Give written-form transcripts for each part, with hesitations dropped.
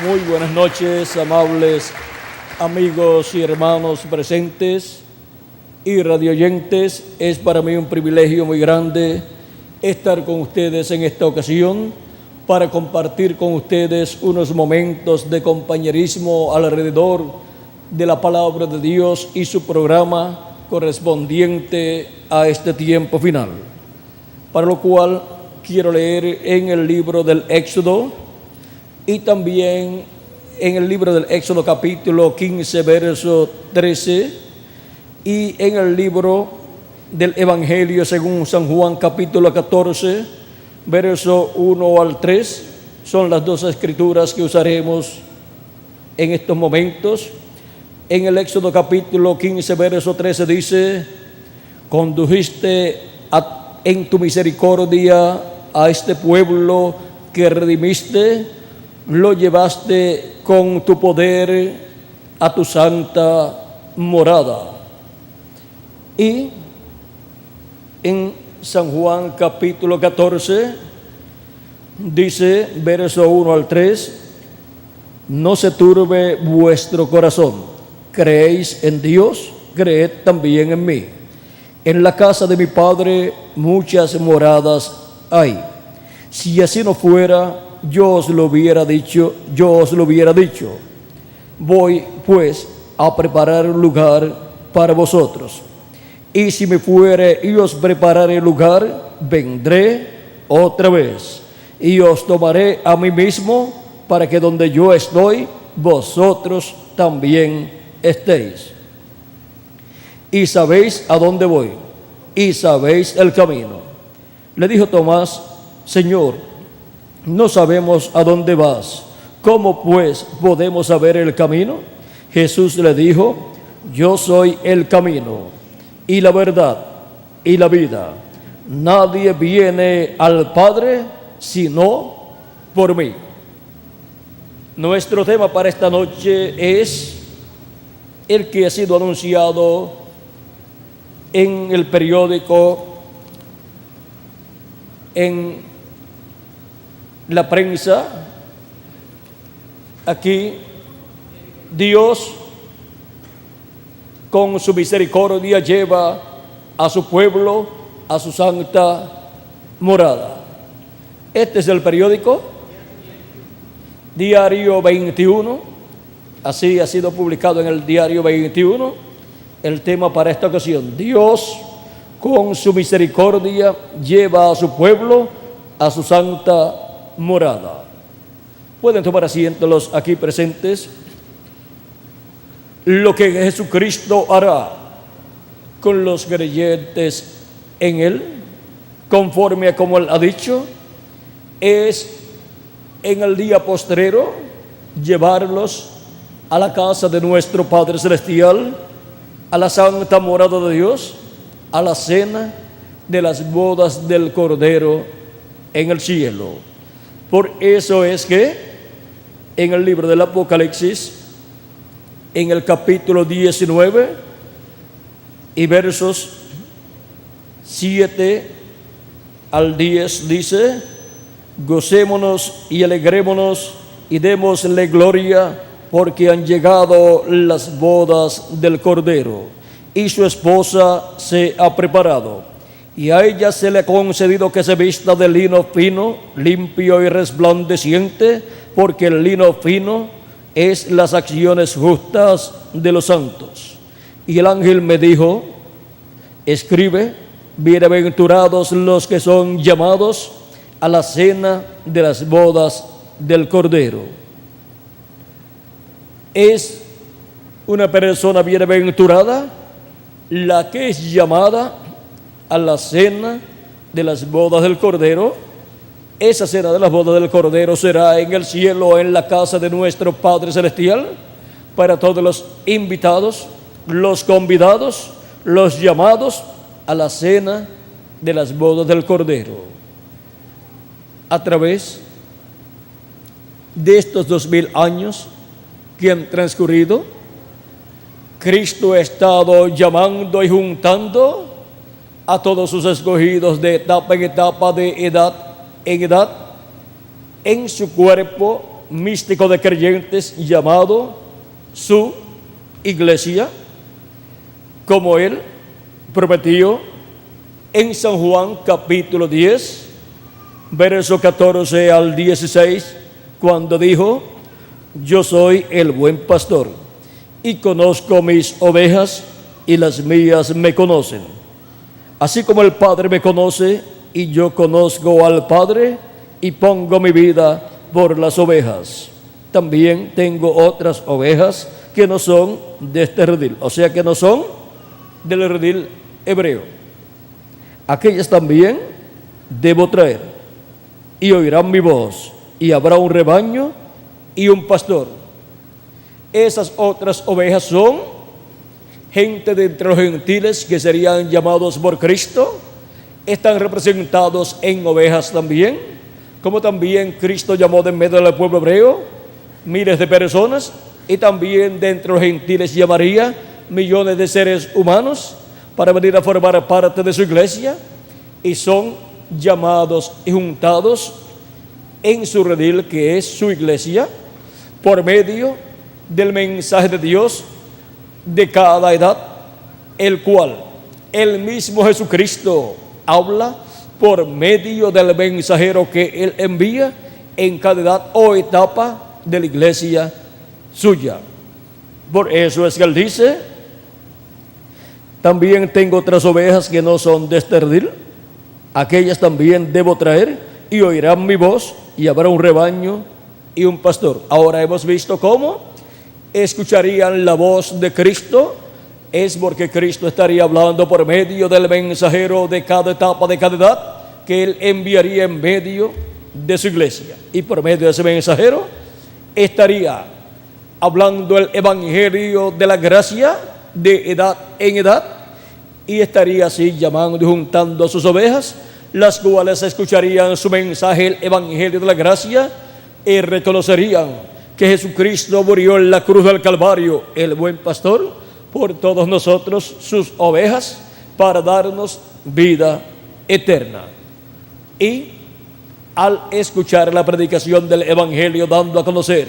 Muy buenas noches, amables amigos y hermanos presentes y radioyentes. Es para mí un privilegio muy grande estar con ustedes en esta ocasión para compartir con ustedes unos momentos de compañerismo alrededor de la palabra de Dios y su programa correspondiente a este tiempo final. Para lo cual quiero leer en el libro del Éxodo y también en el libro del Éxodo capítulo 15, verso 13, y en el libro del Evangelio según San Juan capítulo 14, verso 1 al 3. Son las dos escrituras que usaremos en estos momentos. En el Éxodo capítulo 15, verso 13 dice: condujiste en tu misericordia a este pueblo que redimiste, lo llevaste con tu poder a tu santa morada. Y en San Juan capítulo 14 dice, verso 1 al 3, no se turbe vuestro corazón, creéis en Dios, creed también en mí. En la casa de mi Padre muchas moradas hay. Si así no fuera, yo os lo hubiera dicho. Voy pues a preparar un lugar para vosotros. Y si me fuere y os prepararé lugar, vendré otra vez y os tomaré a mí mismo, para que donde yo estoy, vosotros también estéis. Y sabéis a dónde voy, y sabéis el camino. Le dijo Tomás: Señor, no sabemos a dónde vas, ¿cómo pues podemos saber el camino? Jesús le dijo: yo soy el camino y la verdad y la vida. Nadie viene al Padre sino por mí. Nuestro tema para esta noche es el que ha sido anunciado en el periódico, en la prensa. Aquí Dios con su misericordia lleva a su pueblo a su santa morada. Este es el periódico Diario 21, así ha sido publicado en el Diario 21. El tema para esta ocasión: Dios con su misericordia lleva a su pueblo a su santa morada. Pueden tomar asiento los aquí presentes. Lo que Jesucristo hará con los creyentes en Él, conforme a como Él ha dicho, es en el día postrero llevarlos a la casa de nuestro Padre Celestial, a la santa morada de Dios, a la cena de las bodas del Cordero en el cielo. Por eso es que en el libro del Apocalipsis, en el capítulo 19 y versos 7 al 10 dice: gocémonos y alegrémonos y démosle gloria, porque han llegado las bodas del Cordero y su esposa se ha preparado. Y a ella se le ha concedido que se vista de lino fino, limpio y resplandeciente, porque el lino fino es las acciones justas de los santos. Y el ángel me dijo: escribe, bienaventurados los que son llamados a la cena de las bodas del Cordero. Es una persona bienaventurada la que es llamada a la cena de las bodas del Cordero. Esa cena de las bodas del Cordero será en el cielo, en la casa de nuestro Padre Celestial, para todos los invitados, los convidados, los llamados a la cena de las bodas del Cordero. A través de estos 2000 años que han transcurrido, Cristo ha estado llamando y juntando a todos sus escogidos de etapa en etapa, de edad en edad, en su cuerpo místico de creyentes llamado su iglesia, como él prometió en San Juan capítulo 10, verso 14 al 16, cuando dijo: yo soy el buen pastor y conozco mis ovejas y las mías me conocen. Así como el Padre me conoce y yo conozco al Padre y pongo mi vida por las ovejas. También tengo otras ovejas que no son de este redil, o sea que no son del redil hebreo. Aquellas también debo traer y oirán mi voz, y habrá un rebaño y un pastor. Esas otras ovejas son gente de entre los gentiles que serían llamados por Cristo. Están representados en ovejas también, como también Cristo llamó de en medio del pueblo hebreo miles de personas, y también de entre los gentiles llamaría millones de seres humanos para venir a formar parte de su iglesia, y son llamados y juntados en su redil, que es su iglesia, por medio del mensaje de Dios de cada edad, el cual el mismo Jesucristo habla por medio del mensajero que él envía en cada edad o etapa de la iglesia suya. Por eso es que él dice: también tengo otras ovejas que no son de este redil, aquellas también debo traer y oirán mi voz, y habrá un rebaño y un pastor. Ahora hemos visto cómo escucharían la voz de Cristo. Es porque Cristo estaría hablando por medio del mensajero de cada etapa, de cada edad, que él enviaría en medio de su iglesia, y por medio de ese mensajero estaría hablando el evangelio de la gracia de edad en edad, y estaría así llamando y juntando a sus ovejas, las cuales escucharían su mensaje, el evangelio de la gracia, y reconocerían que Jesucristo murió en la cruz del Calvario, el buen pastor, por todos nosotros, sus ovejas, para darnos vida eterna. Y al escuchar la predicación del evangelio, dando a conocer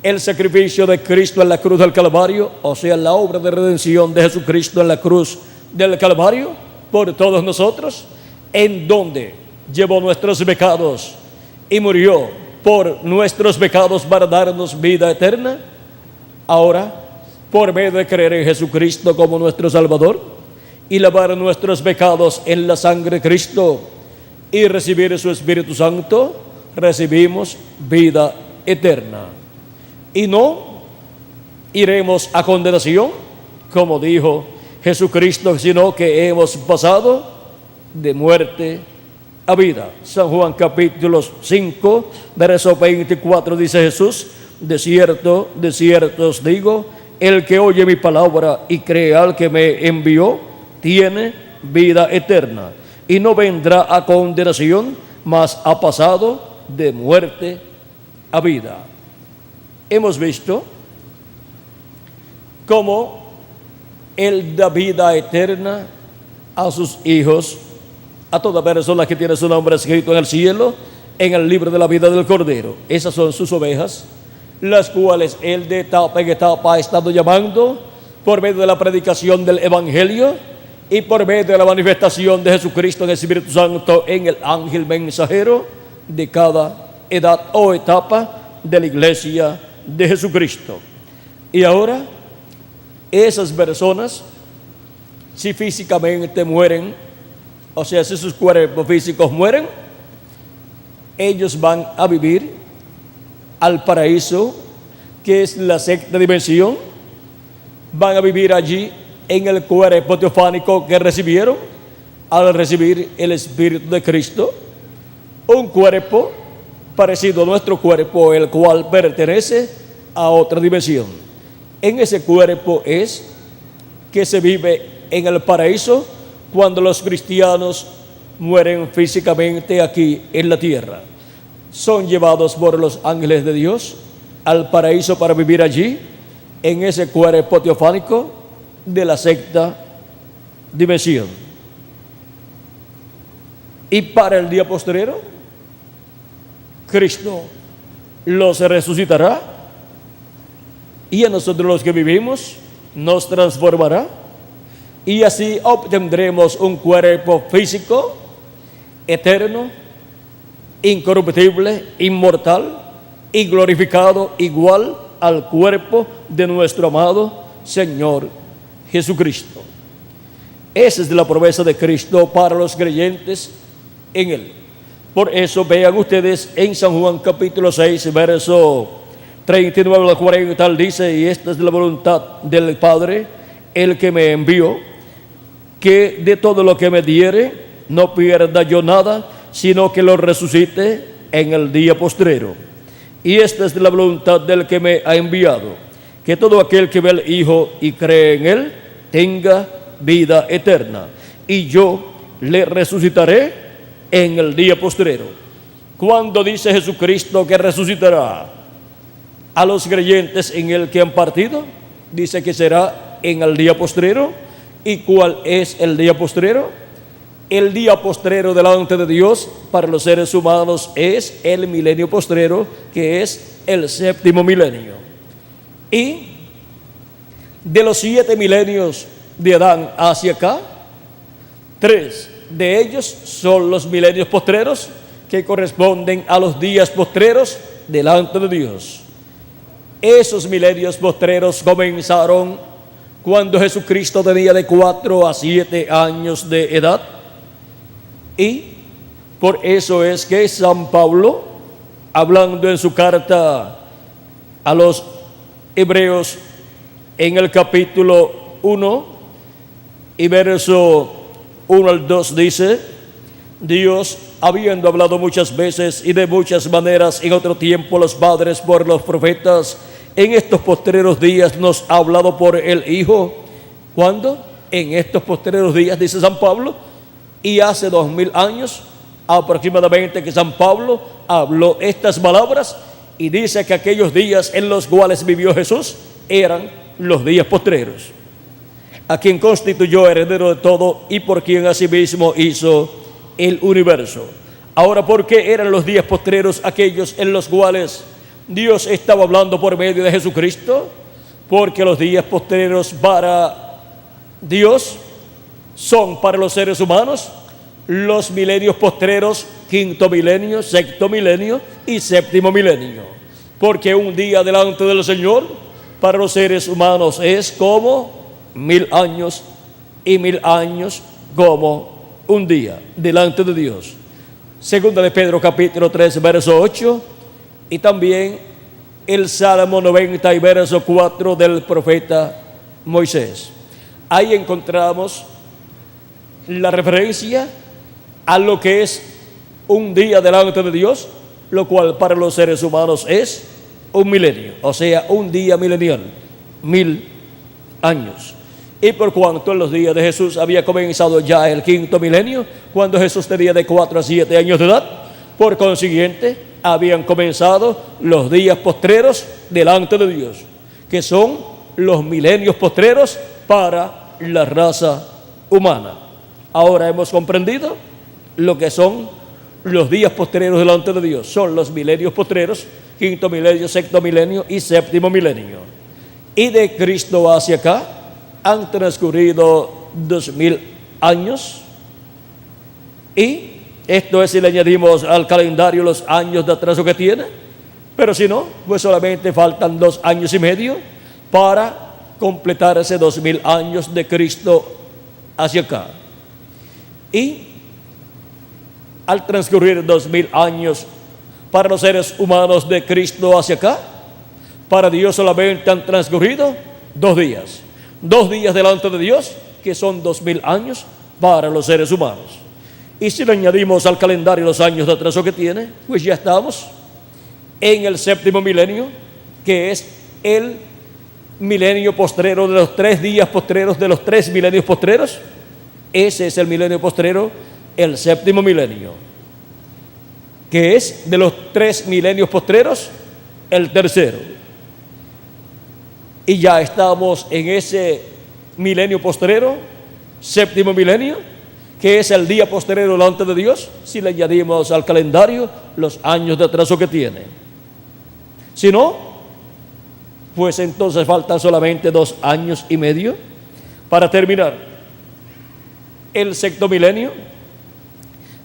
el sacrificio de Cristo en la cruz del Calvario, o sea, la obra de redención de Jesucristo en la cruz del Calvario por todos nosotros, en donde llevó nuestros pecados y murió por nuestros pecados para darnos vida eterna. Ahora, por medio de creer en Jesucristo como nuestro Salvador y lavar nuestros pecados en la sangre de Cristo y recibir su Espíritu Santo, recibimos vida eterna. Y no iremos a condenación, como dijo Jesucristo, sino que hemos pasado de muerte a vida. San Juan capítulo 5, verso 24 dice Jesús: de cierto os digo, el que oye mi palabra y cree al que me envió, tiene vida eterna, y no vendrá a condenación, mas ha pasado de muerte a vida. Hemos visto cómo Él da vida eterna a sus hijos, a toda persona que tiene su nombre escrito en el cielo, en el libro de la vida del Cordero. Esas son sus ovejas, las cuales Él de etapa en etapa ha estado llamando por medio de la predicación del Evangelio y por medio de la manifestación de Jesucristo en el Espíritu Santo en el ángel mensajero de cada edad o etapa de la iglesia de Jesucristo. Y ahora, esas personas, si físicamente mueren, o sea, si sus cuerpos físicos mueren, ellos van a vivir al paraíso, que es la sexta dimensión. Van a vivir allí en el cuerpo teofánico que recibieron al recibir el Espíritu de Cristo, un cuerpo parecido a nuestro cuerpo, el cual pertenece a otra dimensión. En ese cuerpo es que se vive en el paraíso cuando los cristianos mueren físicamente aquí en la tierra. Son llevados por los ángeles de Dios al paraíso para vivir allí, en ese cuerpo teofánico de la sexta dimensión. Y para el día postrero, Cristo los resucitará, y a nosotros los que vivimos nos transformará, y así obtendremos un cuerpo físico, eterno, incorruptible, inmortal y glorificado, igual al cuerpo de nuestro amado Señor Jesucristo. Esa es la promesa de Cristo para los creyentes en Él. Por eso vean ustedes en San Juan capítulo 6, verso 39 al 40, dice: y esta es la voluntad del Padre, el que me envió, que de todo lo que me diere no pierda yo nada, sino que lo resucite en el día postrero. Y esta es la voluntad del que me ha enviado, que todo aquel que ve al Hijo y cree en Él tenga vida eterna, y yo le resucitaré en el día postrero. ¿Cuándo dice Jesucristo que resucitará a los creyentes en Él que han partido? Dice que será en el día postrero. ¿Y cuál es el día postrero? El día postrero delante de Dios para los seres humanos es el milenio postrero, que es el séptimo milenio. Y de los 7 milenios de Adán hacia acá, 3 de ellos son los milenios postreros, que corresponden a los días postreros delante de Dios. Esos milenios postreros comenzaron cuando Jesucristo tenía de 4 a 7 años de edad, y por eso es que San Pablo, hablando en su carta a los Hebreos en el capítulo 1 y verso 1 al 2, dice: Dios, habiendo hablado muchas veces y de muchas maneras en otro tiempo a los padres por los profetas, en estos postreros días nos ha hablado por el Hijo. ¿Cuándo? En estos postreros días, dice San Pablo, y hace 2000 años aproximadamente que San Pablo habló estas palabras, y dice que aquellos días en los cuales vivió Jesús eran los días postreros, a quien constituyó heredero de todo y por quien asimismo hizo el universo. Ahora, ¿por qué eran los días postreros aquellos en los cuales Dios estaba hablando por medio de Jesucristo? Porque los días postreros para Dios son para los seres humanos los milenios postreros, 5.º milenio, 6.º milenio y 7.º milenio. Porque un día delante del Señor para los seres humanos es como 1000 años, y 1000 años como un día delante de Dios. Segunda de Pedro capítulo 3 verso 8, y también el Salmo 90 y verso 4 del profeta Moisés. Ahí encontramos la referencia a lo que es un día delante de Dios, lo cual para los seres humanos es un milenio, o sea, un día milenial, 1000 años. Y por cuanto en los días de Jesús había comenzado ya el 5.º milenio, cuando Jesús tenía de 4 a 7 años de edad, por consiguiente habían comenzado los días postreros delante de Dios, que son los milenios postreros para la raza humana. Ahora hemos comprendido lo que son los días postreros delante de Dios. Son los milenios postreros, 5.º milenio, 6.º milenio y 7.º milenio. Y de Cristo hacia acá han transcurrido 2000 años, y esto es si le añadimos al calendario los años de atraso que tiene, pero si no, pues solamente faltan 2 años y medio para completarse 2000 años de Cristo hacia acá. Y al transcurrir 2000 años para los seres humanos de Cristo hacia acá, para Dios solamente han transcurrido 2 días. 2 días delante de Dios, que son 2000 años para los seres humanos. Y si le añadimos al calendario los años de atraso que tiene, pues ya estamos en el 7.º milenio, que es el milenio postrero de los 3 días postreros de los 3 milenios postreros. Ese es el milenio postrero, el 7.º milenio, que es de los 3 milenios postreros, el tercero. Y ya estamos en ese milenio postrero, 7.º milenio, que es el día postrero delante de Dios, si le añadimos al calendario los años de atraso que tiene. Si no, pues entonces faltan solamente 2 años y medio para terminar el sexto milenio,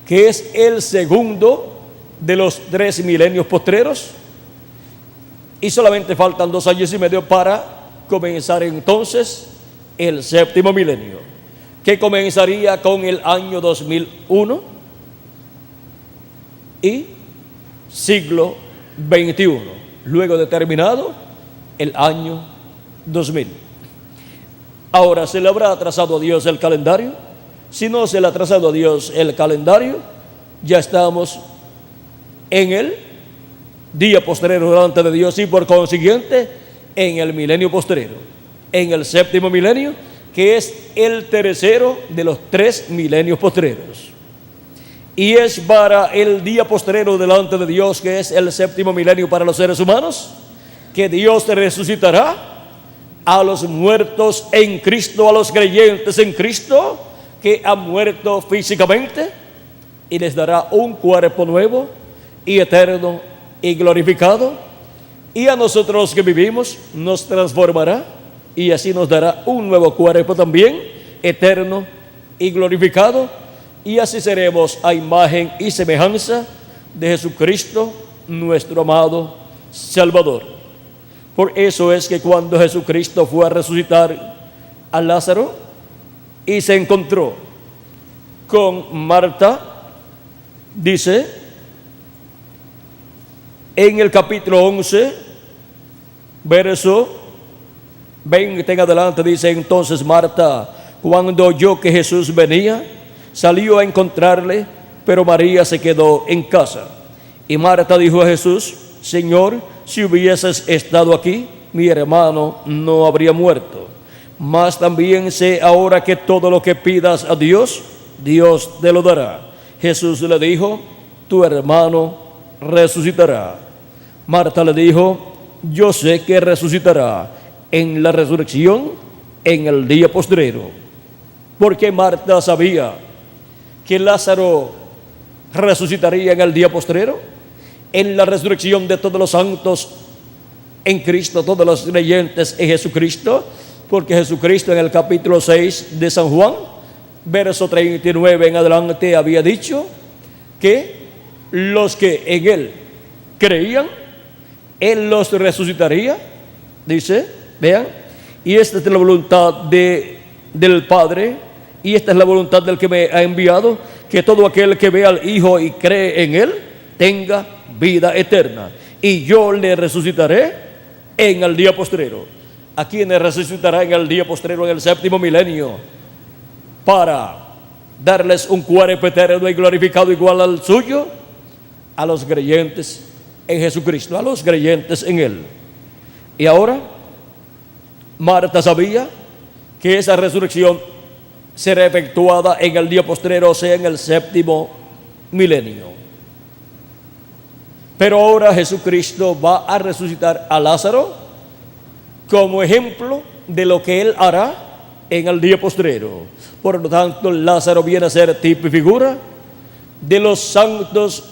que es el segundo de los 3 milenios postreros, y solamente faltan 2 años y medio para comenzar entonces el séptimo milenio, que comenzaría con el año 2001 y siglo XXI, luego de terminado el año 2000. Ahora, ¿se le habrá atrasado a Dios el calendario? Si no se le ha atrasado a Dios el calendario, ya estamos en el día postrero delante de Dios y por consiguiente en el milenio postrero, en el séptimo milenio, que es el tercero de los 3 milenios postreros. Y es para el día postrero delante de Dios, que es el séptimo milenio para los seres humanos, que Dios resucitará a los muertos en Cristo, a los creyentes en Cristo que han muerto físicamente, y les dará un cuerpo nuevo y eterno y glorificado, y a nosotros los que vivimos nos transformará y así nos dará un nuevo cuerpo también eterno y glorificado, y así seremos a imagen y semejanza de Jesucristo, nuestro amado Salvador. Por eso es que cuando Jesucristo fue a resucitar a Lázaro y se encontró con Marta, dice en el capítulo 11, verso 20 en adelante, dice: entonces Marta, cuando oyó que Jesús venía, salió a encontrarle, pero María se quedó en casa. Y Marta dijo a Jesús: Señor, si hubieses estado aquí, mi hermano no habría muerto. Mas también sé ahora que todo lo que pidas a Dios, Dios te lo dará. Jesús le dijo: tu hermano resucitará. Marta le dijo: yo sé que resucitará en la resurrección en el día postrero. Porque Marta sabía que Lázaro resucitaría en el día postrero, en la resurrección de todos los santos en Cristo, todos los creyentes en Jesucristo, porque Jesucristo en el capítulo 6 de San Juan, verso 39 en adelante, había dicho que los que en Él creían, Él los resucitaría, dice, vean, y esta es la voluntad del Padre, y esta es la voluntad del que me ha enviado, que todo aquel que ve al Hijo y cree en Él, tenga vida eterna, y yo le resucitaré en el día postrero. ¿A quienes resucitará en el día postrero, en el séptimo milenio? Para darles un cuerpo eterno y glorificado igual al suyo, a los creyentes en Jesucristo, a los creyentes en Él. Y ahora, Marta sabía que esa resurrección será efectuada en el día postrero, o sea, en el séptimo milenio. Pero ahora Jesucristo va a resucitar a Lázaro como ejemplo de lo que Él hará en el día postrero. Por lo tanto, Lázaro viene a ser tipo y figura de los santos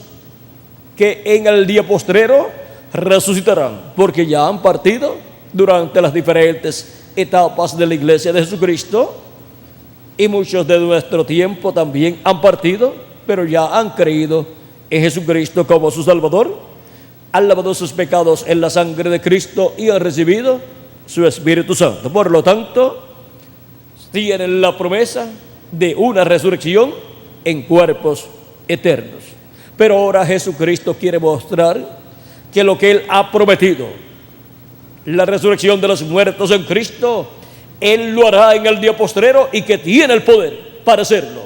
que en el día postrero resucitarán, porque ya han partido durante las diferentes etapas de la iglesia de Jesucristo, y muchos de nuestro tiempo también han partido, pero ya han creído en Jesucristo como su Salvador, han lavado sus pecados en la sangre de Cristo y han recibido su Espíritu Santo. Por lo tanto, tienen la promesa de una resurrección en cuerpos eternos. Pero ahora Jesucristo quiere mostrar que lo que Él ha prometido, la resurrección de los muertos en Cristo, Él lo hará en el día postrero, y que tiene el poder para hacerlo.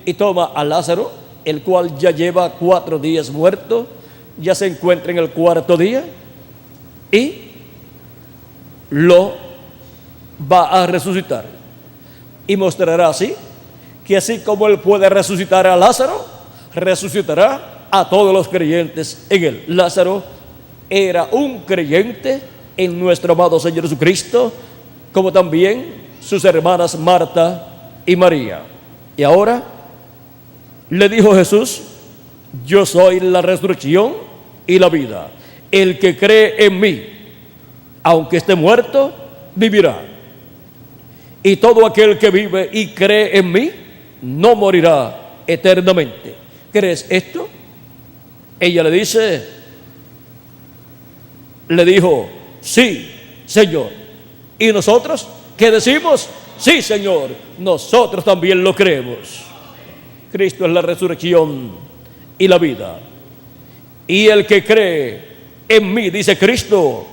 Y toma a Lázaro, el cual ya lleva 4 días muerto, ya se encuentra en el 4.º día, y lo va a resucitar. Y mostrará así que así como Él puede resucitar a Lázaro, resucitará a todos los creyentes en Él. Lázaro era un creyente en nuestro amado Señor Jesucristo, como también sus hermanas Marta y María. Y ahora le dijo Jesús: yo soy la resurrección y la vida. el que cree en mí, aunque esté muerto, vivirá. Y todo aquel que vive y cree en mí, no morirá eternamente. ¿Crees esto? Ella le dijo, sí, Señor. ¿Y nosotros qué decimos? Sí, Señor, nosotros también lo creemos. Cristo es la resurrección y la vida. Y el que cree en mí, dice Cristo,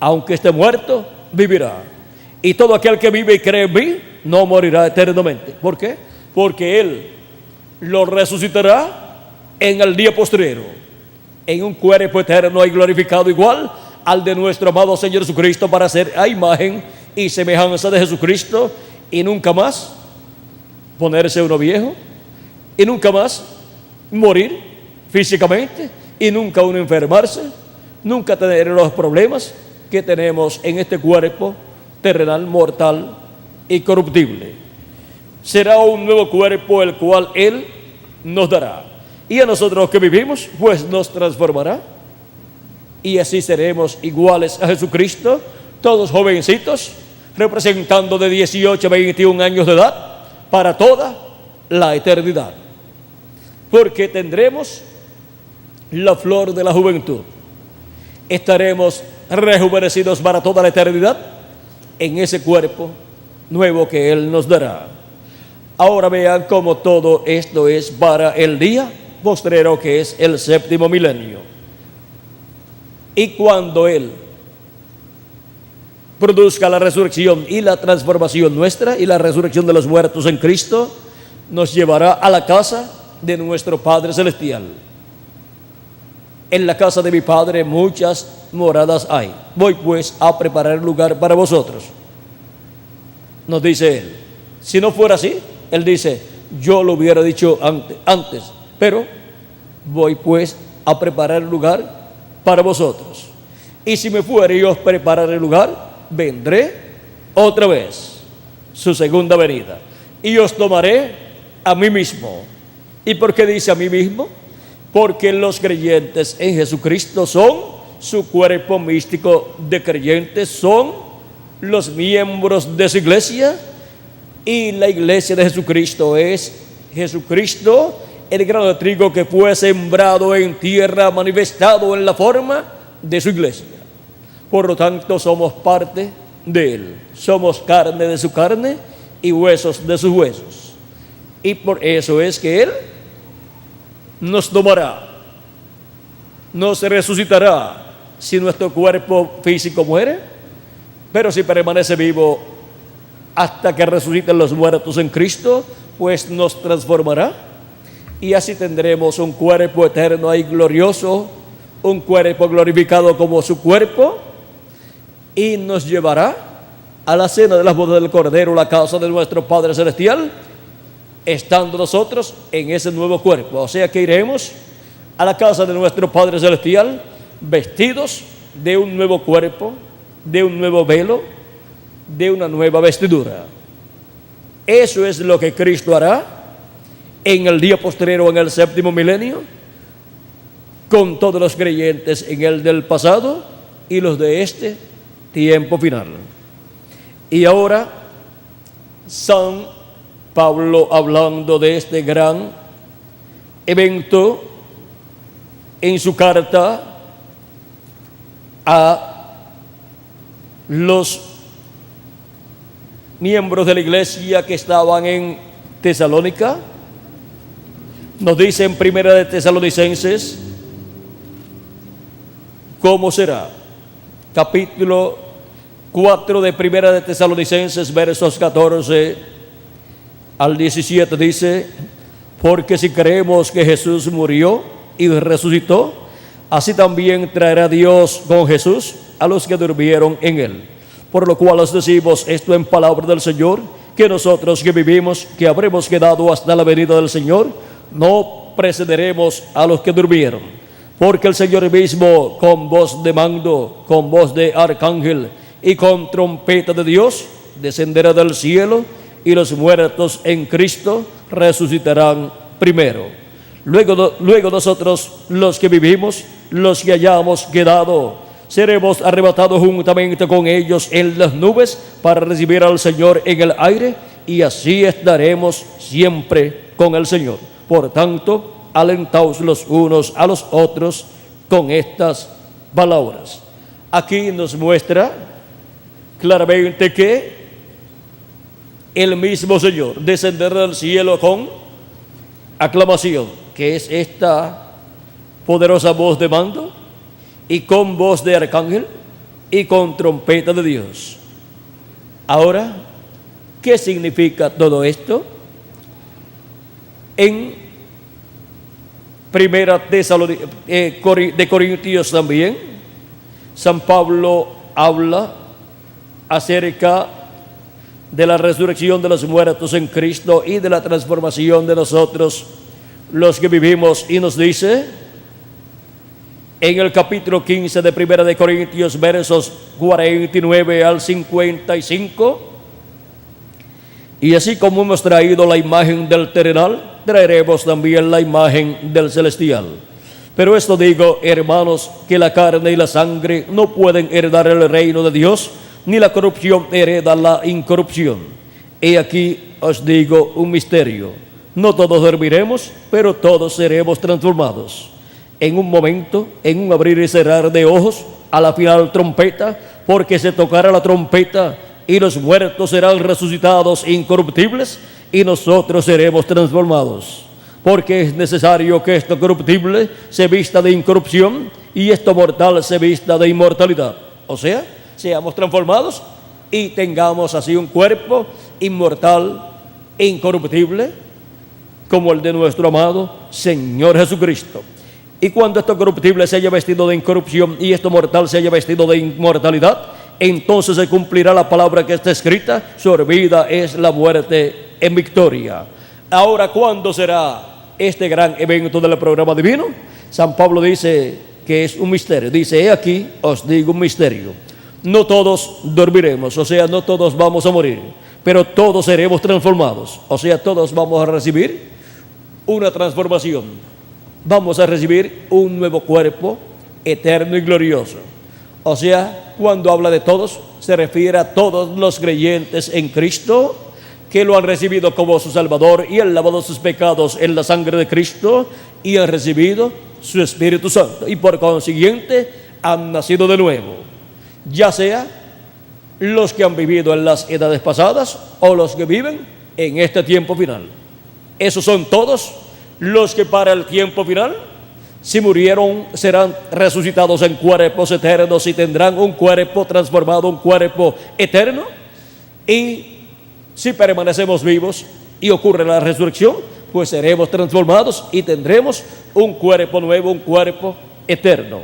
aunque esté muerto, vivirá. Y todo aquel que vive y cree en mí, no morirá eternamente. ¿Por qué? Porque Él lo resucitará en el día postrero, en un cuerpo eterno y glorificado igual al de nuestro amado Señor Jesucristo, para ser a imagen y semejanza de Jesucristo, y nunca más ponerse uno viejo, y nunca más morir físicamente, y nunca uno enfermarse, nunca tener los problemas que tenemos en este cuerpo terrenal, mortal y corruptible. Será un nuevo cuerpo el cual Él nos dará, y a nosotros que vivimos, pues nos transformará, y así seremos iguales a Jesucristo, todos jovencitos, representando de 18 a 21 años de edad, para toda la eternidad, porque tendremos la flor de la juventud. Estaremos rejuvenecidos para toda la eternidad en ese cuerpo nuevo que Él nos dará. Ahora vean cómo todo esto es para el día postrero, que es el séptimo milenio. Y cuando Él produzca la resurrección y la transformación nuestra y la resurrección de los muertos en Cristo, nos llevará a la casa de nuestro Padre Celestial. En la casa de mi Padre muchas moradas hay. Voy pues a preparar lugar para vosotros, nos dice Él. Si no fuera así, Él dice, yo lo hubiera dicho antes, pero voy pues a preparar lugar para vosotros. Y si me fuere y os prepararé lugar, vendré otra vez, su segunda venida, y os tomaré a mí mismo. ¿Y por qué dice a mí mismo? Porque los creyentes en Jesucristo son su cuerpo místico de creyentes, son los miembros de su iglesia, y la iglesia de Jesucristo es Jesucristo, el grano de trigo que fue sembrado en tierra, manifestado en la forma de su iglesia. Por lo tanto, somos parte de Él, somos carne de su carne y huesos de sus huesos. Y por eso es que Él nos tomará, nos resucitará si nuestro cuerpo físico muere, pero si permanece vivo hasta que resuciten los muertos en Cristo, pues nos transformará, y así tendremos un cuerpo eterno y glorioso, un cuerpo glorificado como su cuerpo, y nos llevará a la cena de las bodas del Cordero, la casa de nuestro Padre Celestial, estando nosotros en ese nuevo cuerpo. O sea que iremos a la casa de nuestro Padre Celestial vestidos de un nuevo cuerpo, de un nuevo velo, de una nueva vestidura. Eso es lo que Cristo hará en el día postrero, en el séptimo milenio, con todos los creyentes en el del pasado y los de este tiempo final. Y ahora San Pablo, hablando de este gran evento en su carta a los miembros de la iglesia que estaban en Tesalónica, nos dice en Primera de Tesalonicenses cómo será. Capítulo 4 de Primera de Tesalonicenses, versos 14 al 17 dice: porque si creemos que Jesús murió y resucitó, así también traerá Dios con Jesús a los que durmieron en Él. Por lo cual os decimos esto en palabra del Señor, que nosotros que vivimos, que habremos quedado hasta la venida del Señor, no precederemos a los que durmieron. Porque el Señor mismo, con voz de mando, con voz de arcángel y con trompeta de Dios, descenderá del cielo, y los muertos en Cristo resucitarán primero. Luego nosotros, los que vivimos, los que hayamos quedado, seremos arrebatados juntamente con ellos en las nubes para recibir al Señor en el aire, y así estaremos siempre con el Señor. Por tanto, alentaos los unos a los otros con estas palabras. Aquí nos muestra claramente que el mismo Señor descenderá del cielo con aclamación, que es esta poderosa voz de mando, y con voz de arcángel, y con trompeta de Dios. Ahora, ¿qué significa todo esto? En Primera de Corintios también, San Pablo habla acerca de la resurrección de los muertos en Cristo y de la transformación de nosotros, los que vivimos, y nos dice en el capítulo 15 de Primera de Corintios, versos 49 al 55, y así como hemos traído la imagen del terrenal, traeremos también la imagen del celestial. Pero esto digo, hermanos, que la carne y la sangre no pueden heredar el reino de Dios, ni la corrupción hereda la incorrupción. He aquí os digo un misterio: no todos dormiremos, pero todos seremos transformados. En un momento, en un abrir y cerrar de ojos, a la final trompeta, porque se tocará la trompeta, y los muertos serán resucitados incorruptibles, y nosotros seremos transformados. Porque es necesario que esto corruptible se vista de incorrupción, y esto mortal se vista de inmortalidad. O sea, seamos transformados y tengamos así un cuerpo inmortal e incorruptible, como el de nuestro amado Señor Jesucristo. Y cuando esto corruptible se haya vestido de incorrupción y esto mortal se haya vestido de inmortalidad, entonces se cumplirá la palabra que está escrita: sorbida es la muerte en victoria. Ahora, ¿cuándo será este gran evento del programa divino? San Pablo dice que es un misterio. Dice: he aquí os digo un misterio. No todos dormiremos, o sea, no todos vamos a morir, pero todos seremos transformados, o sea, todos vamos a recibir una transformación. Vamos a recibir un nuevo cuerpo eterno y glorioso. O sea, cuando habla de todos, se refiere a todos los creyentes en Cristo, que lo han recibido como su Salvador y han lavado sus pecados en la sangre de Cristo y han recibido su Espíritu Santo, y por consiguiente han nacido de nuevo, ya sea los que han vivido en las edades pasadas o los que viven en este tiempo final. Esos son todos los que para el tiempo final, si murieron, serán resucitados en cuerpos eternos y tendrán un cuerpo transformado, un cuerpo eterno. Y si permanecemos vivos y ocurre la resurrección, pues seremos transformados y tendremos un cuerpo nuevo, un cuerpo eterno.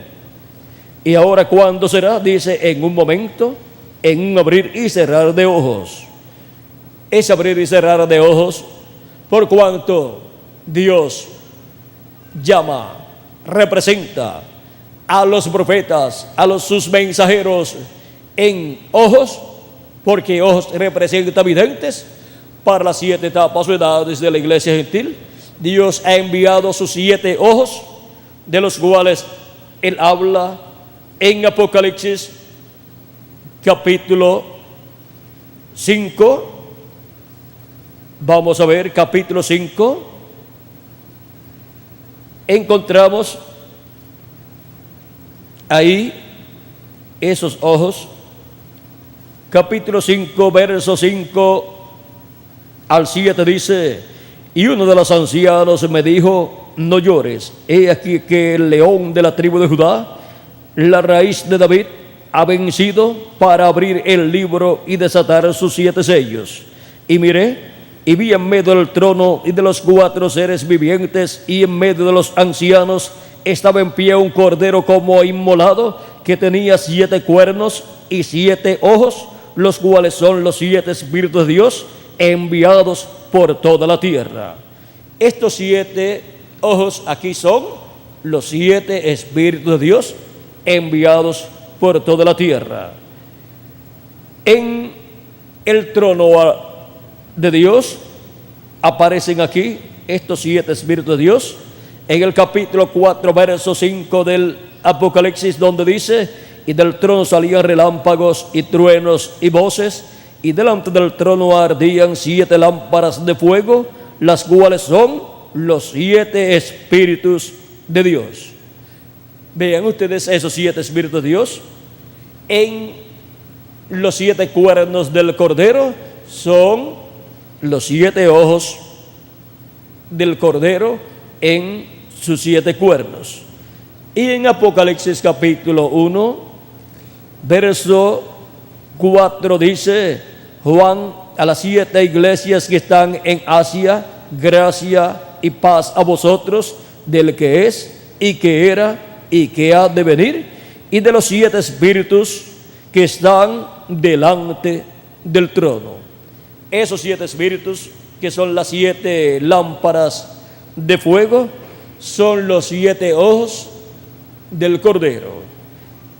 Y ahora, ¿cuándo será? Dice: en un momento, en un abrir y cerrar de ojos. Ese abrir y cerrar de ojos, por cuanto Dios llama, representa a los profetas, a sus mensajeros en ojos, porque ojos representa videntes. Para las 7 etapas o edades de la iglesia gentil, Dios ha enviado sus 7 ojos, de los cuales Él habla en Apocalipsis capítulo 5. Vamos a ver, capítulo 5. Encontramos ahí esos ojos. Capítulo 5, verso 5 al 7 dice: y uno de los ancianos me dijo: no llores, he aquí que el león de la tribu de Judá, la raíz de David, ha vencido para abrir el libro y desatar sus 7 sellos. Y miré, y vi en medio del trono y de los 4 seres vivientes y en medio de los ancianos estaba en pie un cordero como inmolado, que tenía 7 cuernos y 7 ojos, los cuales son los 7 espíritus de Dios enviados por toda la tierra. Estos 7 ojos aquí son los 7 espíritus de Dios enviados por toda la tierra. En el trono de Dios aparecen aquí estos 7 espíritus de Dios. En el capítulo 4, verso 5 del Apocalipsis, donde dice: y del trono salían relámpagos y truenos y voces, y delante del trono ardían 7 lámparas de fuego, las cuales son los 7 espíritus de Dios. Vean ustedes esos 7 espíritus de Dios. En los 7 cuernos del Cordero son los 7 ojos del Cordero en sus 7 cuernos. Y en Apocalipsis capítulo 1, verso 4 dice: Juan, a las 7 iglesias que están en Asia, gracia y paz a vosotros, del que es, y que era, y que ha de venir, y de los 7 espíritus que están delante del trono. Esos 7 espíritus, que son las 7 lámparas de fuego, son los 7 ojos del Cordero.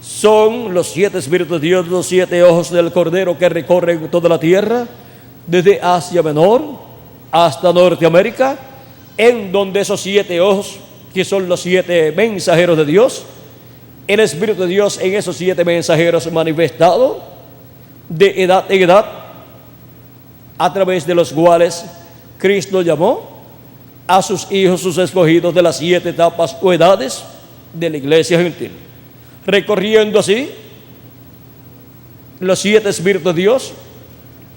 Son los 7 espíritus de Dios, los 7 ojos del Cordero, que recorren toda la tierra, desde Asia Menor hasta Norteamérica, en donde esos 7 ojos, que son los 7 mensajeros de Dios, el Espíritu de Dios en esos 7 mensajeros manifestado de edad en edad, a través de los cuales Cristo llamó a sus hijos, sus escogidos, de las 7 etapas o edades de la iglesia gentil, recorriendo así los 7 espíritus de Dios,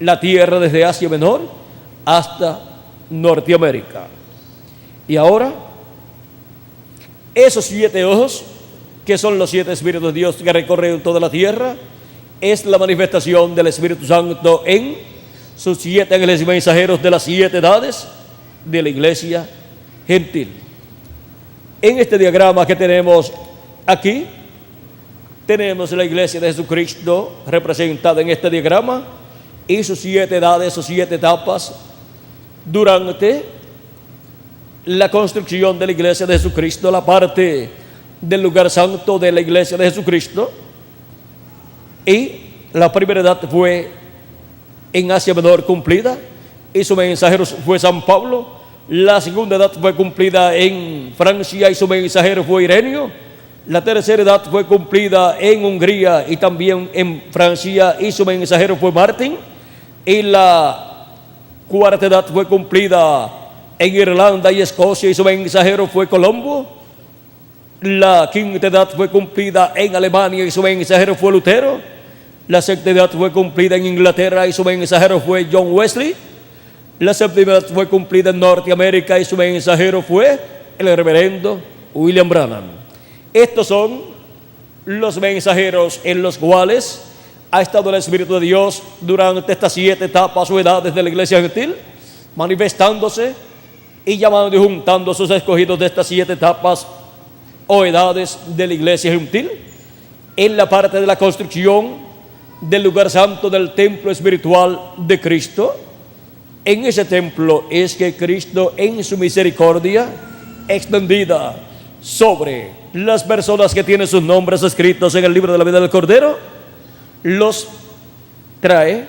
la tierra desde Asia Menor hasta Norteamérica. Y ahora, esos 7 ojos, que son los 7 espíritus de Dios que recorren toda la tierra, es la manifestación del Espíritu Santo en sus 7 ángeles mensajeros de las 7 edades de la iglesia gentil. En este diagrama que tenemos aquí, tenemos la iglesia de Jesucristo representada en este diagrama y sus 7 edades, sus 7 etapas durante la construcción de la iglesia de Jesucristo, la parte del lugar santo de la iglesia de Jesucristo. Y la primera edad fue en Asia Menor cumplida, y su mensajero fue San Pablo. La segunda edad fue cumplida en Francia, y su mensajero fue Ireneo. La tercera edad fue cumplida en Hungría y también en Francia, y su mensajero fue Martín. Y la cuarta edad fue cumplida en Irlanda y Escocia, y su mensajero fue Colombo. La quinta edad fue cumplida en Alemania, y su mensajero fue Lutero. La sexta edad fue cumplida en Inglaterra, y su mensajero fue John Wesley. La séptima edad fue cumplida en Norteamérica, y su mensajero fue el reverendo William Branham. Estos son los mensajeros en los cuales ha estado el Espíritu de Dios durante estas 7 etapas o edades de la iglesia gentil, manifestándose y llamando y juntando a sus escogidos de estas 7 etapas o edades de la iglesia gentil, en la parte de la construcción del lugar santo del templo espiritual de Cristo. En ese templo es que Cristo, en su misericordia extendida sobre las personas que tienen sus nombres escritos en el libro de la vida del Cordero, los trae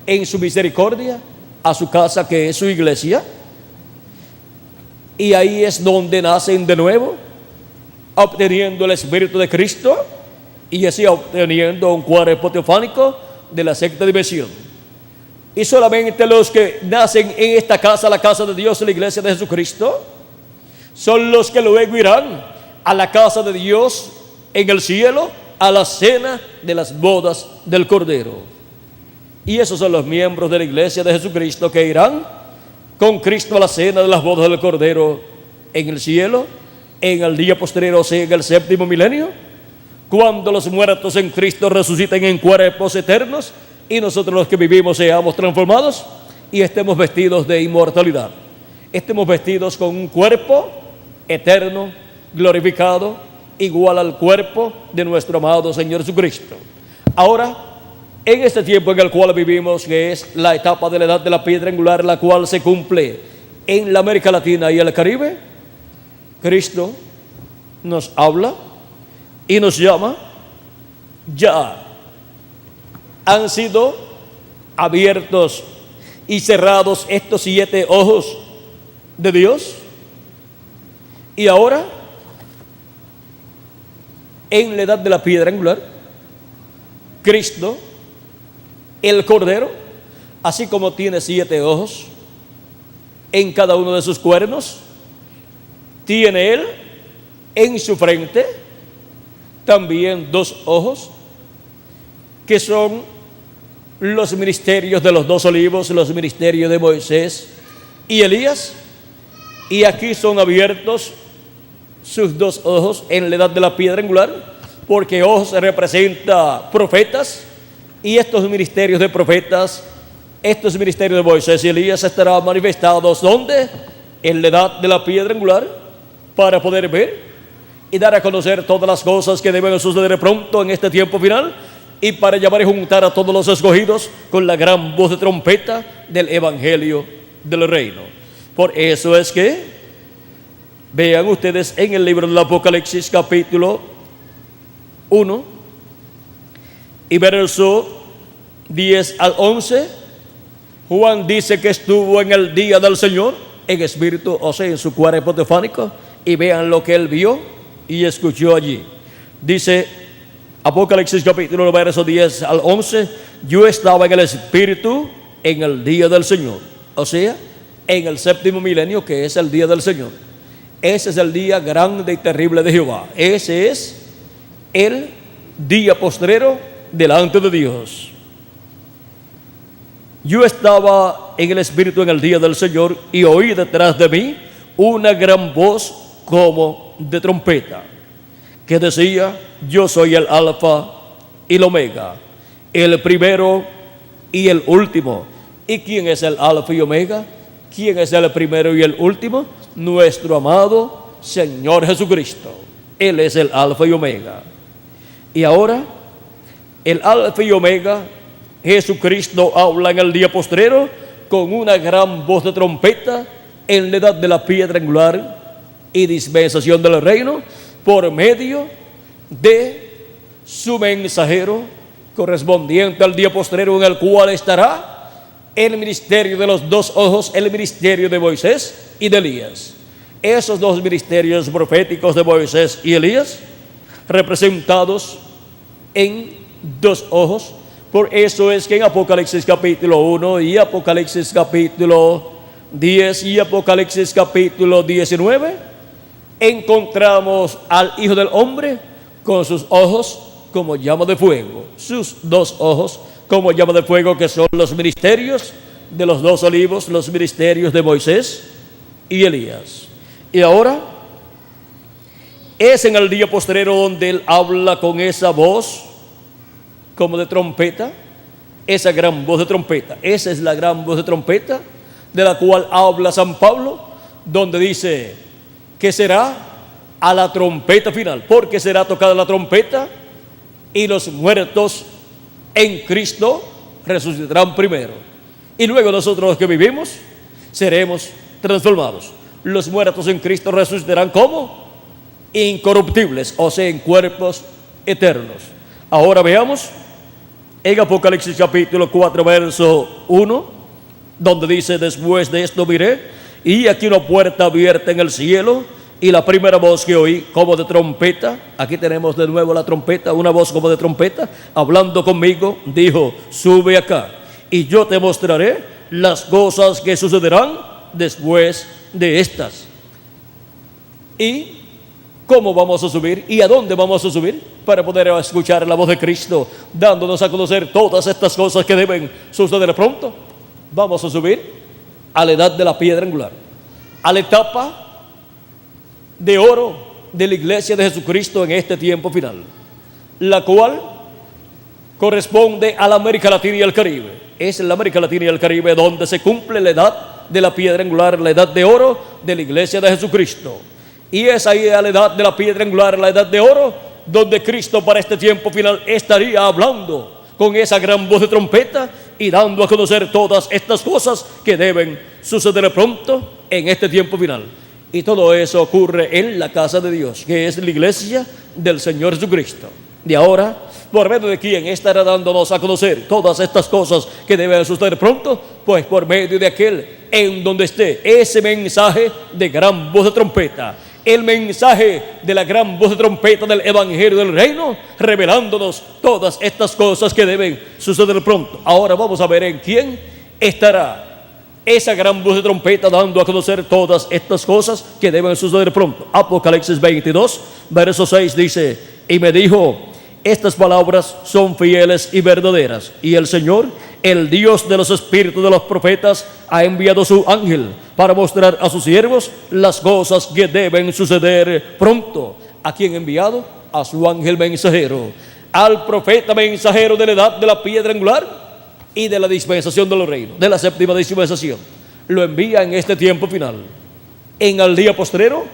en su misericordia a su casa, que es su iglesia, y ahí es donde nacen de nuevo, obteniendo el Espíritu de Cristo, y así obteniendo un cuerpo teofánico de la sexta dimensión. Y solamente los que nacen en esta casa, la casa de Dios, la iglesia de Jesucristo, son los que luego irán a la casa de Dios en el cielo, a la cena de las bodas del Cordero. Y esos son los miembros de la iglesia de Jesucristo que irán con Cristo a la cena de las bodas del Cordero en el cielo, en el día posterior, o sea, en el séptimo milenio, cuando los muertos en Cristo resuciten en cuerpos eternos, y nosotros los que vivimos seamos transformados y estemos vestidos de inmortalidad. Estemos vestidos con un cuerpo eterno, glorificado, igual al cuerpo de nuestro amado Señor Jesucristo. Ahora, en este tiempo en el cual vivimos, que es la etapa de la edad de la piedra angular, la cual se cumple en la América Latina y el Caribe, Cristo nos habla y nos llama. Ya han sido abiertos y cerrados estos 7 ojos de Dios, y ahora en la edad de la piedra angular, Cristo, el Cordero, así como tiene 7 ojos en cada uno de sus cuernos, tiene él en su frente también 2 ojos, que son los ministerios de los 2 olivos, los ministerios de Moisés y Elías, y aquí son abiertos sus 2 ojos en la edad de la piedra angular, porque ojos representa profetas, y estos ministerios de profetas, estos ministerios de Moisés y Elías estarán manifestados ¿dónde? En la edad de la piedra angular, para poder ver y dar a conocer todas las cosas que deben suceder pronto en este tiempo final, y para llamar y juntar a todos los escogidos con la gran voz de trompeta del Evangelio del Reino. Por eso es que vean ustedes en el libro del Apocalipsis capítulo 1 y verso 10 al 11, Juan dice que estuvo en el día del Señor en espíritu, o sea, en su cuerpo teofánico, y vean lo que él vio y escuchó allí. Dice Apocalipsis capítulo 1, verso 10 al 11, yo estaba en el espíritu en el día del Señor, o sea, en el 7º milenio, que es el día del Señor. Ese es el día grande y terrible de Jehová. Ese es el día postrero delante de Dios. Yo estaba en el espíritu en el día del Señor, y oí detrás de mí una gran voz como de trompeta, que decía: yo soy el Alfa y el Omega, el primero y el último. ¿Y quién es el Alfa y Omega? ¿Quién es el primero y el último? Nuestro amado Señor Jesucristo. Él es el Alfa y Omega. Y ahora, el Alfa y Omega, Jesucristo, habla en el día postrero con una gran voz de trompeta en la edad de la piedra angular y dispensación del reino, por medio de su mensajero correspondiente al día postrero, en el cual estará el ministerio de los 2 ojos, el ministerio de Moisés y de Elías. Esos 2 ministerios proféticos de Moisés y Elías, representados en 2 ojos. Por eso es que en Apocalipsis capítulo 1 y Apocalipsis capítulo 10 y Apocalipsis capítulo 19 encontramos al Hijo del Hombre con sus ojos como llama de fuego, sus 2 ojos como llama de fuego, que son los ministerios de los 2 olivos, los ministerios de Moisés y Elías. Y ahora es en el día postrero donde él habla con esa voz como de trompeta, esa gran voz de trompeta. Esa es la gran voz de trompeta de la cual habla San Pablo, donde dice que será a la trompeta final, porque será tocada la trompeta y los muertos en Cristo resucitarán primero, y luego nosotros los que vivimos seremos transformados. Los muertos en Cristo resucitarán como incorruptibles, o sea, en cuerpos eternos. Ahora veamos en Apocalipsis capítulo 4 verso 1, donde dice: después de esto miré, y aquí una puerta abierta en el cielo, y la primera voz que oí como de trompeta, aquí tenemos de nuevo la trompeta, una voz como de trompeta, hablando conmigo, dijo: sube acá, y yo te mostraré las cosas que sucederán después de estas. ¿Y cómo vamos a subir? ¿Y a dónde vamos a subir? Para poder escuchar la voz de Cristo, dándonos a conocer todas estas cosas que deben suceder pronto. Vamos a subir a la edad de la piedra angular, a la etapa de oro de la iglesia de Jesucristo en este tiempo final, la cual corresponde a la América Latina y el Caribe. Es en la América Latina y el Caribe donde se cumple la edad de la piedra angular, la edad de oro de la iglesia de Jesucristo. Y es ahí, a la edad de la piedra angular, la edad de oro, donde Cristo para este tiempo final estaría hablando con esa gran voz de trompeta y dando a conocer todas estas cosas que deben suceder pronto en este tiempo final. Y todo eso ocurre en la casa de Dios, que es la iglesia del Señor Jesucristo. De ahora, ¿por medio de quién estará dándonos a conocer todas estas cosas que deben suceder pronto? Pues por medio de aquel en donde esté ese mensaje de gran voz de trompeta, el mensaje de la gran voz de trompeta del Evangelio del Reino, revelándonos todas estas cosas que deben suceder pronto. Ahora vamos a ver en quién estará esa gran voz de trompeta dando a conocer todas estas cosas que deben suceder pronto. Apocalipsis 22, verso 6 dice: y me dijo, estas palabras son fieles y verdaderas, y el Señor, el Dios de los espíritus de los profetas, ha enviado su ángel para mostrar a sus siervos las cosas que deben suceder pronto. ¿A quién ha enviado? A su ángel mensajero, al profeta mensajero de la edad de la piedra angular y de la dispensación de los reinos, de la séptima dispensación. Lo envía en este tiempo final, en el día postrero,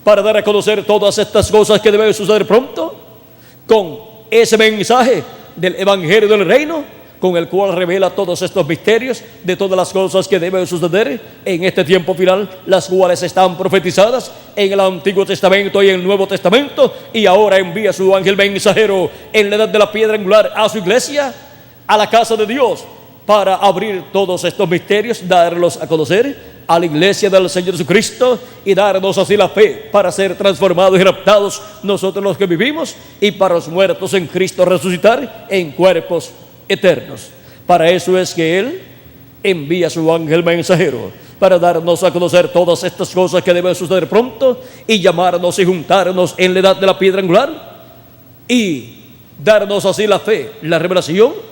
para dar a conocer todas estas cosas que deben suceder pronto, con ese mensaje del Evangelio del Reino, con el cual revela todos estos misterios de todas las cosas que deben suceder en este tiempo final, las cuales están profetizadas en el Antiguo Testamento y en el Nuevo Testamento, y ahora envía su ángel mensajero en la edad de la piedra angular a su iglesia, a la casa de Dios, para abrir todos estos misterios, darlos a conocer a la iglesia del Señor Jesucristo y darnos así la fe para ser transformados y raptados nosotros los que vivimos, y para los muertos en Cristo resucitar en cuerpos eternos. Para eso es que Él envía su ángel mensajero, para darnos a conocer todas estas cosas que deben suceder pronto, y llamarnos y juntarnos en la edad de la piedra angular, y darnos así la fe, la revelación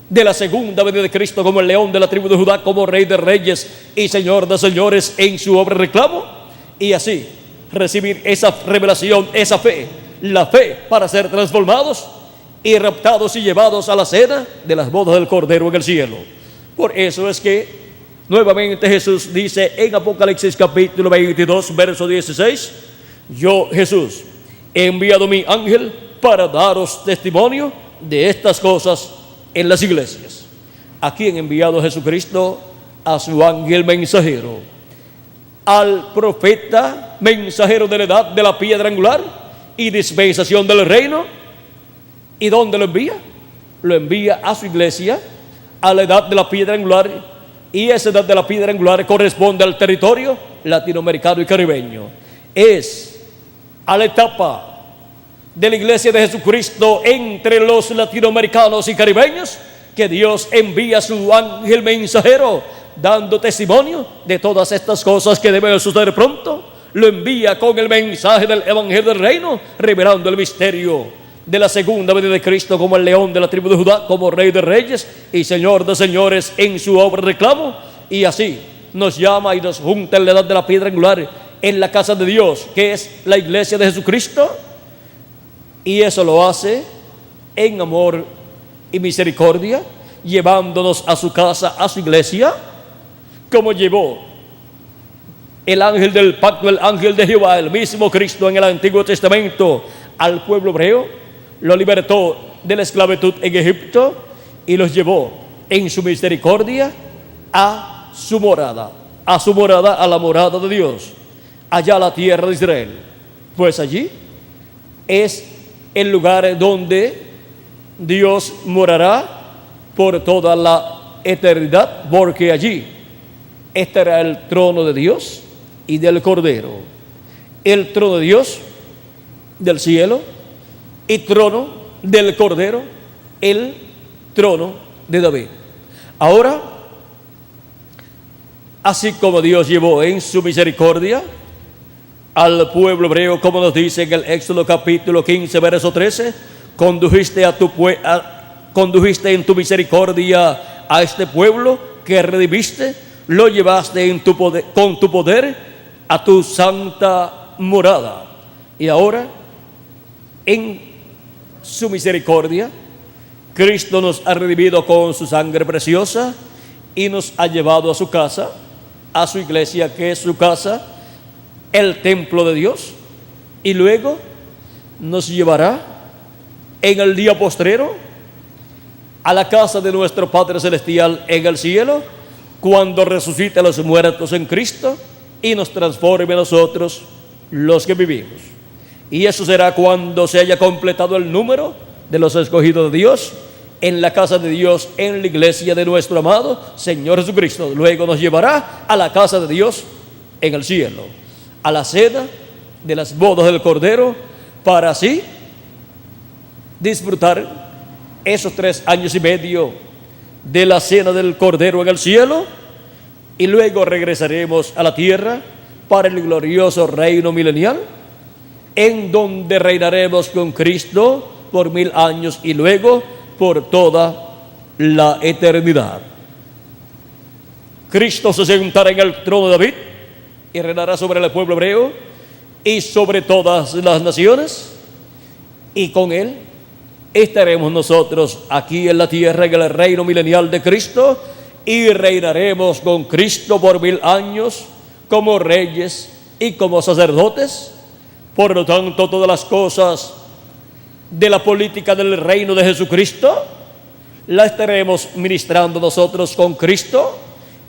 de la segunda venida de Cristo como el león de la tribu de Judá, como Rey de reyes y Señor de señores en su obra de reclamo, y así recibir esa revelación, esa fe, la fe para ser transformados y raptados y llevados a la cena de las bodas del Cordero en el cielo. Por eso es que nuevamente Jesús dice en Apocalipsis capítulo 22, verso 16: yo, Jesús, he enviado mi ángel para daros testimonio de estas cosas en las iglesias. ¿A quién ha enviado Jesucristo? A su ángel mensajero, al profeta mensajero de la edad de la piedra angular y dispensación del reino. ¿Y dónde lo envía? Lo envía a su iglesia, a la edad de la piedra angular, y esa edad de la piedra angular corresponde al territorio latinoamericano y caribeño. Es a la etapa de la iglesia de Jesucristo entre los latinoamericanos y caribeños que Dios envía a su ángel mensajero, dando testimonio de todas estas cosas que deben suceder pronto. Lo envía con el mensaje del Evangelio del Reino, revelando el misterio de la segunda venida de Cristo como el león de la tribu de Judá, como Rey de reyes y Señor de señores en su obra de reclamo. Y así nos llama y nos junta en la edad de la piedra angular en la casa de Dios, que es la iglesia de Jesucristo. Y eso lo hace en amor y misericordia, llevándonos a su casa, a su iglesia, como llevó el ángel del pacto, el ángel de Jehová, el mismo Cristo en el Antiguo Testamento, al pueblo hebreo. Lo libertó de la esclavitud en Egipto y los llevó en su misericordia a su morada, a la morada de Dios, allá a la tierra de Israel. Pues allí es el lugar donde Dios morará por toda la eternidad, porque allí estará el trono de Dios y del Cordero, el trono de Dios del cielo y trono del Cordero, el trono de David. Ahora, así como Dios llevó en su misericordia al pueblo hebreo, como nos dice en el Éxodo capítulo 15, verso 13, condujiste en tu misericordia a este pueblo que redimiste, lo llevaste en tu poder, con tu poder a tu santa morada. Y ahora, en su misericordia, Cristo nos ha redimido con su sangre preciosa y nos ha llevado a su casa, a su iglesia, que es su casa, el templo de Dios, y luego nos llevará en el día postrero a la casa de nuestro Padre Celestial en el cielo, cuando resucite a los muertos en Cristo y nos transforme a nosotros los que vivimos. Y eso será cuando se haya completado el número de los escogidos de Dios en la casa de Dios, en la iglesia de nuestro amado Señor Jesucristo. Luego nos llevará a la casa de Dios en el cielo, a la cena de las bodas del Cordero, para así disfrutar esos 3 años y medio de la cena del Cordero en el cielo, y luego regresaremos a la tierra para el glorioso reino milenial, en donde reinaremos con Cristo por 1000 años y luego por toda la eternidad. Cristo se sentará en el trono de David y reinará sobre el pueblo hebreo y sobre todas las naciones, y con él estaremos nosotros aquí en la tierra en el reino milenial de Cristo, y reinaremos con Cristo por 1000 años como reyes y como sacerdotes. Por lo tanto, todas las cosas de la política del reino de Jesucristo la estaremos ministrando nosotros con Cristo,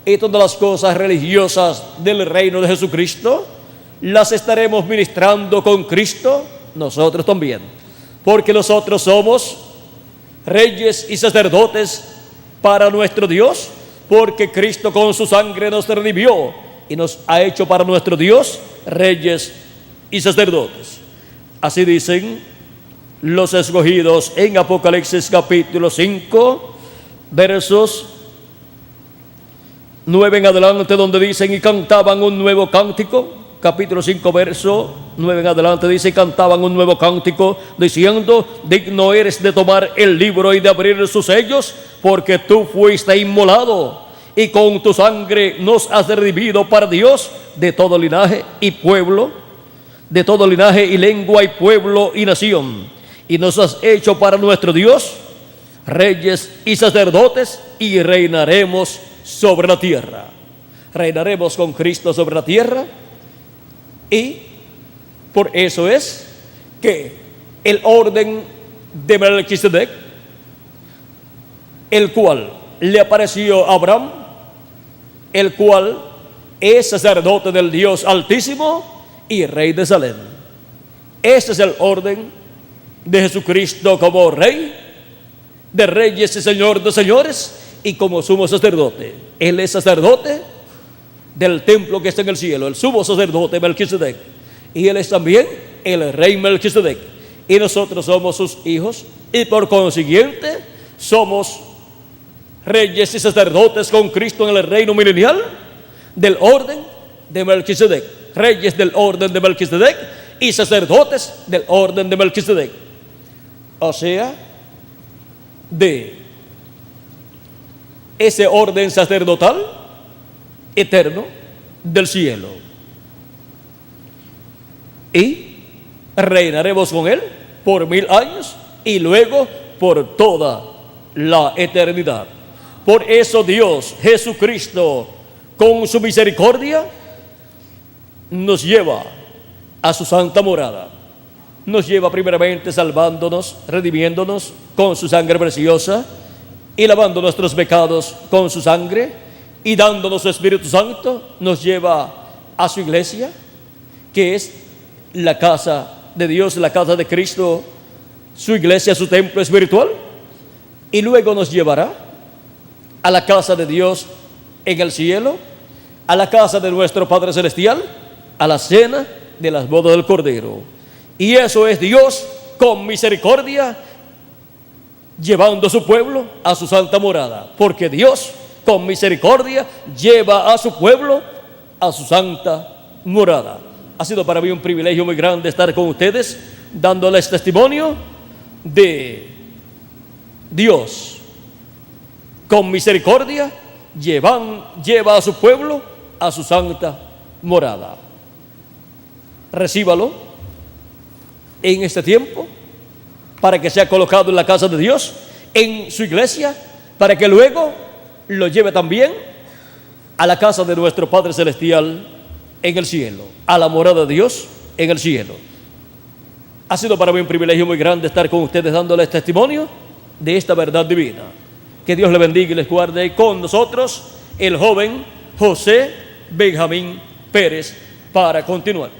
y todas las cosas religiosas del reino de Jesucristo las estaremos ministrando con Cristo nosotros también, porque nosotros somos reyes y sacerdotes para nuestro Dios, porque Cristo con su sangre nos redimió y nos ha hecho para nuestro Dios reyes y sacerdotes. Así dicen los escogidos en Apocalipsis capítulo 5, versos 9 en adelante, donde dicen: y cantaban un nuevo cántico. Capítulo 5, verso 9 en adelante dice: cantaban un nuevo cántico, diciendo: digno eres de tomar el libro y de abrir sus sellos, porque tú fuiste inmolado, y con tu sangre nos has redimido para Dios de todo linaje y pueblo, de todo linaje y lengua y pueblo y nación, y nos has hecho para nuestro Dios reyes y sacerdotes, y reinaremos sobre la tierra. Reinaremos con Cristo sobre la tierra, y por eso es que el orden de Melquisedec, el cual le apareció a Abraham, el cual es sacerdote del Dios Altísimo y rey de Salem. Ese es el orden de Jesucristo como rey de reyes y señor de señores, y como sumo sacerdote. Él es sacerdote del templo que está en el cielo, el sumo sacerdote Melquisedec, y él es también el rey Melquisedec, y nosotros somos sus hijos, y por consiguiente somos reyes y sacerdotes con Cristo en el reino milenial del orden de Melquisedec, reyes del orden de Melquisedec y sacerdotes del orden de Melquisedec, o sea, de ese orden sacerdotal eterno del cielo. Y reinaremos con él por 1000 años y luego por toda la eternidad. Por eso Dios Jesucristo, con su misericordia, nos lleva a su santa morada. Nos lleva primeramente salvándonos, redimiéndonos con su sangre preciosa, y lavando nuestros pecados con su sangre, y dándonos su Espíritu Santo. Nos lleva a su iglesia, que es la casa de Dios, la casa de Cristo, su iglesia, su templo espiritual, y luego nos llevará a la casa de Dios en el cielo, a la casa de nuestro Padre Celestial, a la cena de las bodas del Cordero. Y eso es Dios con misericordia llevando a su pueblo a su santa morada, porque Dios con misericordia lleva a su pueblo a su santa morada. Ha sido para mí un privilegio muy grande estar con ustedes, dándoles testimonio de Dios con misericordia lleva a su pueblo a su santa morada. Recíbalo en este tiempo, para que sea colocado en la casa de Dios, en su iglesia, para que luego lo lleve también a la casa de nuestro Padre Celestial en el cielo, a la morada de Dios en el cielo. Ha sido para mí un privilegio muy grande estar con ustedes dándoles testimonio de esta verdad divina. Que Dios les bendiga y les guarde. Y con nosotros el joven José Benjamín Pérez para continuar.